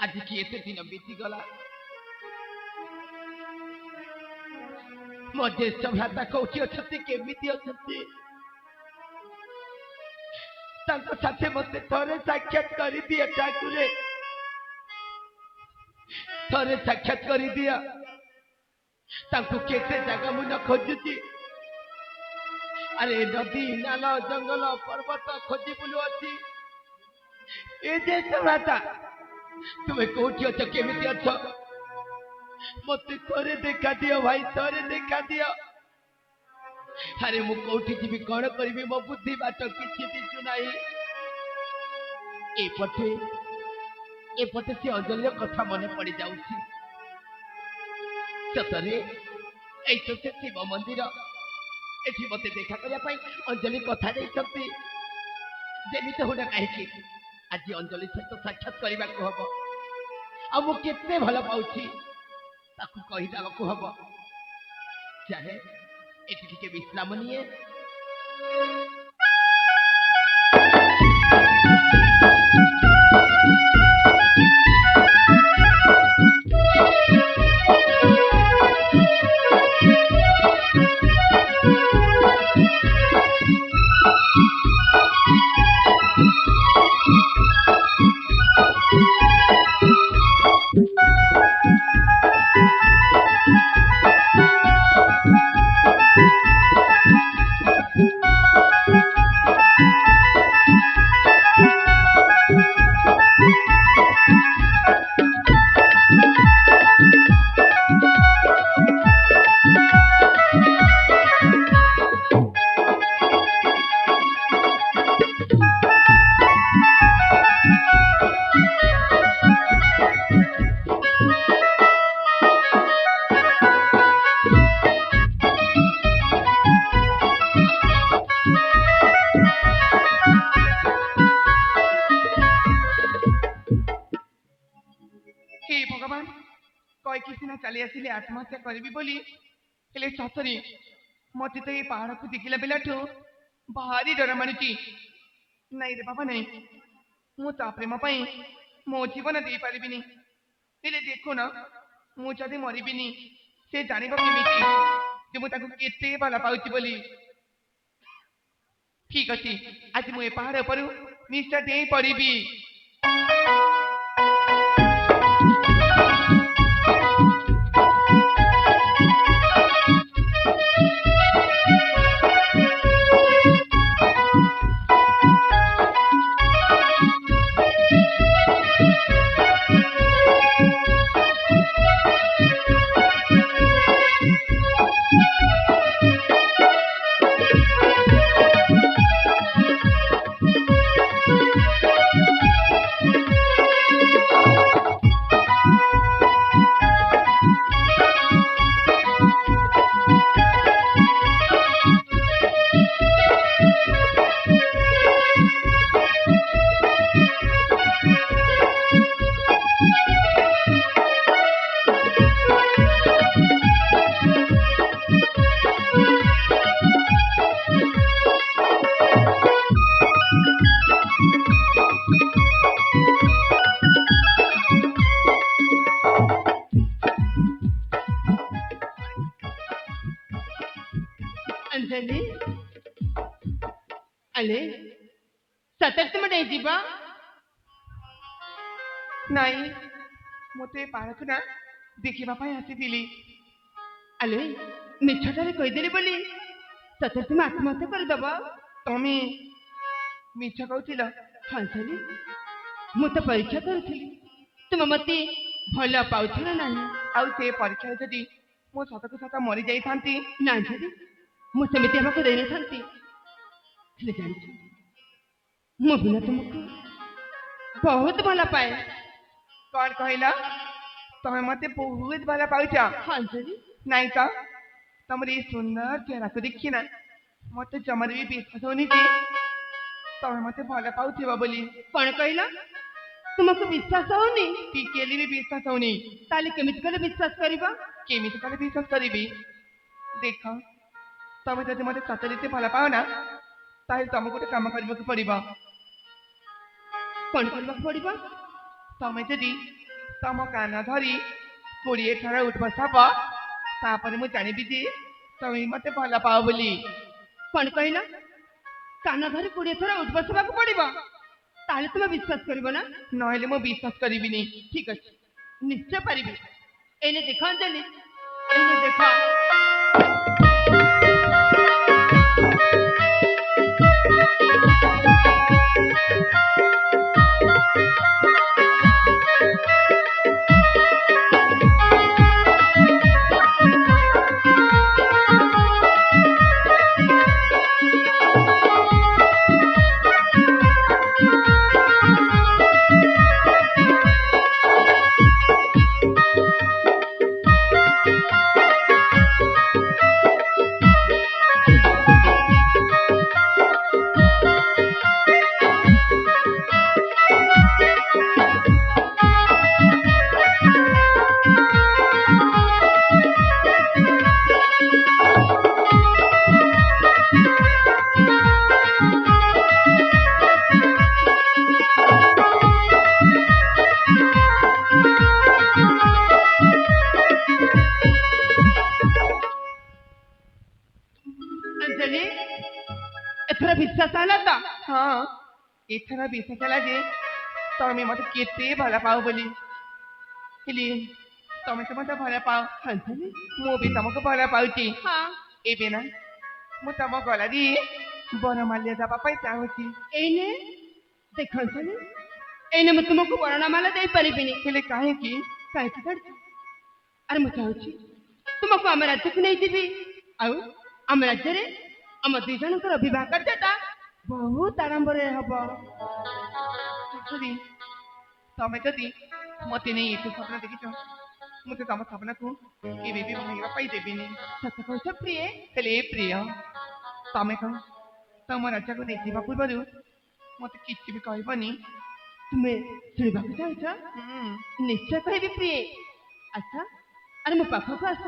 आज की एते दिन बीती गला मो ज्येष्ठ भ्राता कौटी अच्छे केमिति अच्छे साथे मत थे साक्षात कर दिए ठाकुर थे साक्षात कर दिया केते जगह मु न खोजुची अरे नदी नाल जंगल पर्वत खोजी बुलू अच्छी ए ज्येष्ठ भ्राता तुम्हें कौटी अच्छ केमिति अच्छ मत थे देखा दियो भाई थे देखा दियो अरे मु कौटी जीवी कौन करी मो बुद्धि बाट किसी दिशु नहीं एपटे से अंजलि कथा मन पड़ जाऊँ सतरे ये तो से शिव मंदिर ये मत देखा करने अंजलि कथा देती जेमित होना कहीं आज अंजलि सहित साक्षात करने को हम आ मुझे भल पाऊँ कहीदा हम चाहे ये विश्राम निए चली आसिले आत्महत्या करी बोली सतरे मत तो ये पहाड़ को देखला बेलाठू भारी डर मानुची नहीं रे बाबा नहीं मु ता प्रेम मो जीवन दे पारिबिनी हेले देखो ना मु जदि मरिबिनी से जानिबो केमिति जे मु ताको केते भला पाउची बोली ठीक अछि आज मु ए पहाड़ पर निश्चय दे पड़िबी अंजलि अले सतत मने जीवा नहीं मते पारक ना देखिबा पई आसीथिली अले मिछटारे कहिदेली बोली सतत तुम आत्महत्या कर दबा तमे मिछ कहउथिल अंजलि मु तो परीक्षा करथिली तुम मते भला पाउथिल नाही आउ से परीक्षा जदी मो सतक सत मरि जाई थांती ना अंजलि ମୁଁ ସେମିତି ହେବାକୁ ଦେଇନଥାନ୍ତି। ହେଲେ ଜାଣିଛୁ ମୁଁ ବିନା ତୁମକୁ ବହୁତ ଭଲ ପାଏ। କଣ କହିଲ? ତମେ ମତେ ବହୁତ ଭଲ ପାଉଛ? ହଁ ଅଞ୍ଜଳି। ନାଇଁ ତ, ତମର ଏଇ ସୁନ୍ଦର ଚେହେରାକୁ ଦେଖିନା ମତେ ଜମାରେ ବି ବିଶ୍ୱାସ ହଉନି ଯେ ତମେ ମତେ ଭଲ ପାଉଥିବ ବୋଲି। କଣ କହିଲ? ତୁମକୁ ବିଶ୍ୱାସ ହଉନି? ଟିକେ ହେଲେ ବି ବିଶ୍ୱାସ ହଉନି। ତାହେଲେ କେମିତି କଲେ ବିଶ୍ୱାସ କରିବ? କେମିତି କଲେ ବିଶ୍ୱାସ କରିବି? ଦେଖ, ତମେ ଯଦି ମତେ ସତରେ ଏତେ ଭଲ ପାଅ ନା, ତାହେଲେ ତମକୁ ଗୋଟେ କାମ କରିବାକୁ ପଡିବ। କଣ କରିବାକୁ ପଡିବ? ତମେ ଯଦି ତମ କାନ ଧରି 20 ଥର ଉଠବସ ହବ, ତାପରେ ମୁଁ ଜାଣିବି ଯେ ତମେ ମତେ ଭଲ ପାଅ ବୋଲି। କଣ କହିଲ? କାନ ଧରି 20 ଥର ଉଠ ବସିବାକୁ ପଡିବ, ତାହେଲେ ତୁମେ ବିଶ୍ୱାସ କରିବ ନା? ନହେଲେ ମୁଁ ବିଶ୍ୱାସ କରିବିନି। ଠିକ ଅଛି, ନିଶ୍ଚୟ ପାରିବି। ଏଇନେ ଦେଖ ଅଞ୍ଜଳି, ଏଇନେ ଦେଖ। ଅଞ୍ଜଳି, ଏଥର ବିଶ୍ୱାସ ହେଲା ତ? ହଁ, ଏଥର ବିଶ୍ୱାସ ହେଲା ଯେ ତମେ ମତେ କେତେ ଭଲ ପାଅ ବୋଲି। ହେଲେ ତମେ ତ ମତେ ଭଲ ପାଅ, ଅଞ୍ଜଳି। ମୁଁ ବି ତମକୁ ଭଲ ପାଉଛି। ହଁ। ଏବେ ନା ମୁଁ ତମ ଗଳାରେ ବରମାଲ୍ୟ ଦେବା ପାଇଁ ଚାହୁଁଛି। ଏଇନେ ଦେଖ ଅଞ୍ଜଳି, ଏଇନେ ମୁଁ ତୁମକୁ ବରଣମାଲା ଦେଇପାରିବିନି। ହେଲେ କାହିଁକି? କାହିଁକି ଜାଣିଛ? ଆରେ ମୁଁ ଚାହୁଁଛି ତୁମକୁ ଆମ ରାଜ୍ୟକୁ ନେଇଯିବି, ଆଉ ଆମ ରାଜ୍ୟରେ ଆମ ଦୁଇ ଜଣଙ୍କର ବିବାହ କାର୍ଯ୍ୟଟା ବହୁତ ଆଡମ୍ବରରେ ହବ। ସରି, ତମେ ଯଦି ମତେ ନେଇ ଏତେ ସ୍ୱପ୍ନ ଦେଖିଛ, ମୁଁ ତ ତମ ସ୍ୱପ୍ନକୁ କେବେ ବି ଭାଙ୍ଗିବା ପାଇଁ ଦେବିନି। ସତ କହୁଛ ପ୍ରିୟ? ହେଲେ ପ୍ରିୟ, ତମେ କଣ ତମ ରାଜାକୁ ନେଇଯିବା ପୂର୍ବରୁ ମତେ କିଛି ବି କହିବନି? ତୁମେ ଶୁଣିବାକୁ ଚାହୁଁଛ? ହୁଁ। ନିଶ୍ଚୟ କହିବି ପ୍ରିୟ। ଆସ, ଆରେ ମୋ ପାଖକୁ ଆସ।